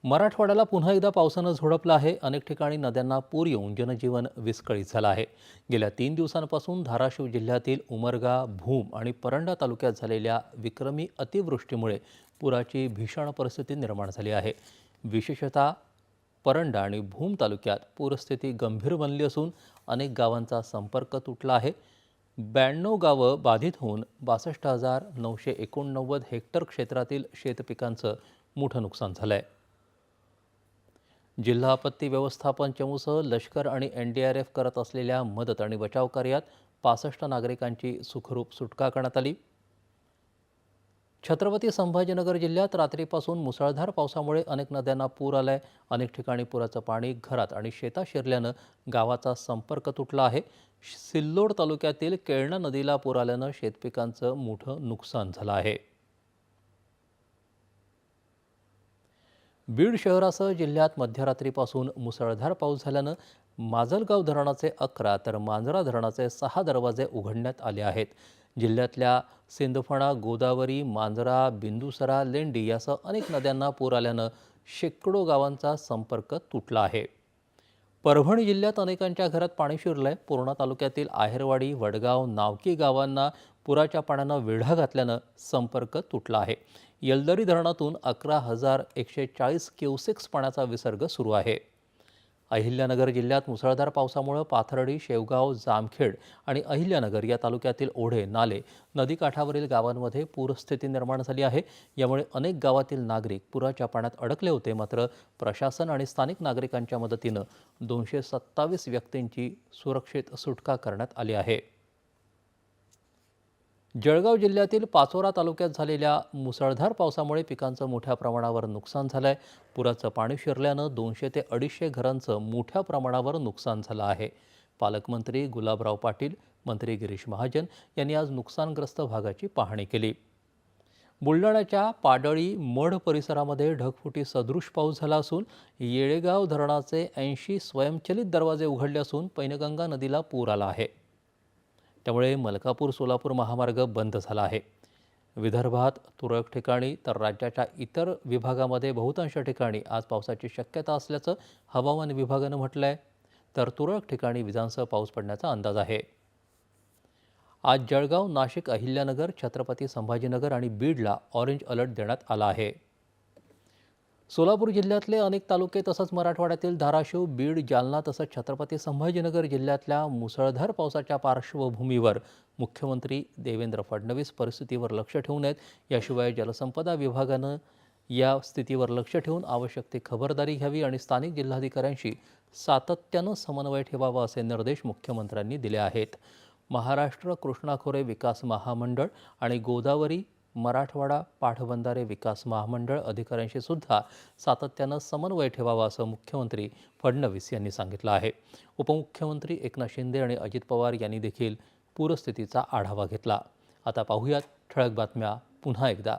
मराठवाड्याला पुन्हा एकदा पावसानं झोडपलं आहे। अनेक ठिकाणी नद्यांना पूर येऊन जनजीवन विस्कळीत झालं आहे। गेल्या 3 दिवसांपासून धाराशिव जिल्ह्यातील उमरगा, भूम आणि परंडा तालुक्यात झालेल्या विक्रमी अतिवृष्टीमुळे पुराची भीषण परिस्थिती निर्माण झाली आहे। विशेषतः परंडा आणि भूम तालुक्यात पूरस्थिती गंभीर बनली असून अनेक गावांचा संपर्क तुटला आहे। 92 गावं बाधित होऊन 62,989 हेक्टर क्षेत्रातील शेतपिकांचं मोठं नुकसान झालंय। जिल्हा आपत्ती व्यवस्थापन चमूसह लष्कर आणि NDRF करत असलेल्या मदत आणि बचाव कार्यात 65 नागरिकांची सुखरूप सुटका करण्यात आली। छत्रपती संभाजीनगर जिल्ह्यात रात्रीपासून मुसळधार पावसामुळे अनेक नद्यांना पूर आलाय। अनेक ठिकाणी पुराचं पाणी घरात आणि शेतात शिरल्यानं गावाचा संपर्क तुटला आहे। सिल्लोड तालुक्यातील केळणा नदीला पूर आल्यानं शेतपिकांचं मोठं नुकसान झालं आहे। बीड शहरासह जिल्ह्यात मध्यरात्रीपासून मुसळधार पाऊस झाल्यानं माजलगाव धरणाचे 11 तर मांजरा धरणाचे 6 दरवाजे उघडण्यात आले आहेत। जिल्ह्यातल्या सिंदफणा, गोदावरी, मांजरा, बिंदुसरा, लेंडी यासह अनेक नद्यांना पूर आल्यानं शेकडो गावांचा संपर्क तुटला आहे। परभणी जिल्ह्यात अनेकांच्या घरात पाणी शिरलंय। पूर्णा तालुक्यातील आहेरवाडी, वडगाव, नावकी गावांना पुराच्या पाण्यानं वेढा घातल्यानं संपर्क तुटला आहे। येलदरी धरणातून 11,140 क्युसेक्स पाण्याचा विसर्ग सुरू आहे। अहिल्यानगर जिल्ह्यात मुसळधार पावसामुळे पाथर्डी, शेवगाव, जामखेड आणि अहिल्यानगर या तालुक्यातील ओढे, नाले, नदीकाठावरील गावांमध्ये पूरस्थिती निर्माण झाली आहे। यामुळे अनेक गावातील नागरिक पुराच्या पाण्यात अडकले होते। मात्र प्रशासन आणि स्थानिक नागरिकांच्या मदतीनं 227 व्यक्तींची सुरक्षित सुटका करण्यात आली आहे। जळगाव जिल्ह्यातील पाचोरा तालुक्यात झालेल्या मुसळधार पावसामुळे पिकांचं मोठ्या प्रमाणावर नुकसान झालंय। पुराचं पाणी शिरल्यानं 200 ते 250 घरांचं मोठ्या प्रमाणावर नुकसान झालं आहे। पालकमंत्री गुलाबराव पाटील, मंत्री गिरीश महाजन यांनी आज नुकसानग्रस्त भागाची पाहणी केली। बुलढाण्याच्या पाडळी, मढ परिसरामध्ये ढगफुटी सदृश पाऊस झाला असून येळेगाव धरणाचे 80 स्वयंचलित दरवाजे उघडले असून पैनगंगा नदीला पूर आला आहे। त्यामुळे मलकापूर-सोलापूर महामार्ग बंद झाला आहे। विदर्भात तुरळक ठिकाणी तर राज्याच्या इतर विभागामध्ये बहुतांश ठिकाणी आज पावसाची शक्यता असल्याचं हवामान विभागानं म्हटलं आहे। तर तुरळक ठिकाणी विजांसह पाऊस पडण्याचा अंदाज आहे। आज जळगाव, नाशिक, अहिल्यानगर, छत्रपती संभाजीनगर आणि बीडला ऑरेंज अलर्ट देण्यात आला आहे। सोलापूर जिल्ह्यातले अनेक तालुके तसंच मराठवाड्यातील धाराशिव, बीड, जालना तसंच छत्रपती संभाजीनगर जिल्ह्यातल्या मुसळधार पावसाच्या पार्श्वभूमीवर मुख्यमंत्री देवेंद्र फडणवीस परिस्थितीवर लक्ष ठेवून आहेत। याशिवाय जलसंपदा विभागानं या स्थितीवर लक्ष ठेवून आवश्यक ती खबरदारी घ्यावी आणि स्थानिक जिल्हाधिकाऱ्यांशी सातत्यानं समन्वय ठेवावा असे निर्देश मुख्यमंत्र्यांनी दिले आहेत। महाराष्ट्र कृष्णा-खोरे विकास महामंडळ आणि गोदावरी मराठवाडा पाटबंधारे विकास महामंडळ अधिकाऱ्यांशी सुद्धा सातत्यानं समन्वय ठेवावा असं मुख्यमंत्री फडणवीस यांनी सांगितलं आहे। उपमुख्यमंत्री एकनाथ शिंदे आणि अजित पवार यांनी देखील पूरस्थितीचा आढावा घेतला। आता पाहूयात ठळक बातम्या पुन्हा एकदा।